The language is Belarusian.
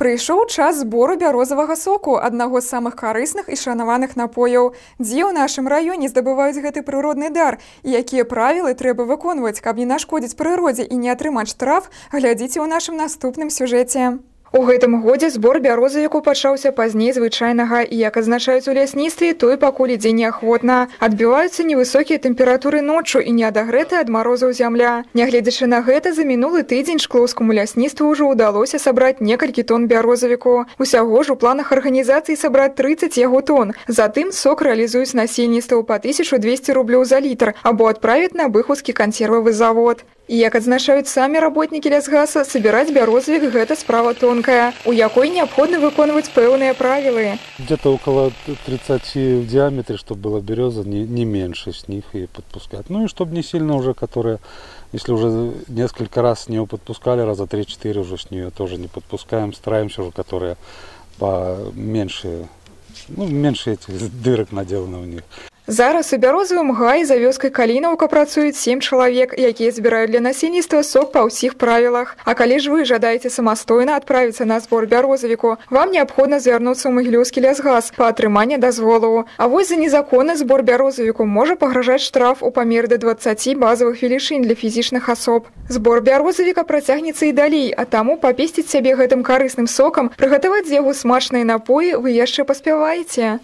Прыйшоў час збору бярозавага соку, аднаго з самых карысных і шанаваных напояў. Дзе ў нашым раёне здабываюць гэты прыродны дар і якія правілы трэба выконваць, каб не нашкодзіць прыродзе і не атрымаць штраф, глядзіце ў нашым наступным сюжэце. У гэтым годзе збор бярозавіку пачаўся пазней звычайнага і, як адзначаюць у лясніцтве, той пакуль ідзе неахвотна. Адбіваюцца невысокія тэмпературы ноччу і неадагрэтая ад марозаў зямля. Нягледзячы на гэта, за мінулы тыдзень шклоўскаму лясніцтву ўжо ўдалося сабраць некалькі тонн бярозавіку. Усяго ж у планах арганізацыі сабраць 30 яго тонн. Затым сок рэалізуюць насельніцтву па 1200 рублёў за літр або адправяць на Быхаўскі кансервавы завод. І, як адзначаюць самі работнікі лясгаса, сабіраць бярозавік – гэта справа тонкая, у якой неабходна выконваць пэўныя правілы. Где-то около 30 в диаметре, чтобы была береза, не меньше с них и подпускать. Ну и чтобы не сильно уже, которые, если уже несколько раз с нее подпускали, раза 3-4 уже с нее тоже не подпускаем, стараемся уже, которые поменьше, меньше этих дырок наделано у них. Зараз у бярозавым гаі за вёскай Калінаўка працуюць 7 чалавек, якія збіраюць для насельніцтва сок па ўсіх правілах. А калі ж вы жадаеце самастойна адправіцца на збор бярозавіку, вам неабходна звярнуцца ў Магілёўскі лясгас па атрыманні дазволу. А вось за незаконны збор бярозавіку можа пагражаць штраф у памеры да 20 базавых велічынь для фізічных асоб. Збор бярозавіка працягнецца і далей, а таму папесціць сябе гэтым карысным сокам, прыгатаваць з яго смачныя напоі вы яшчэ паспяваеце.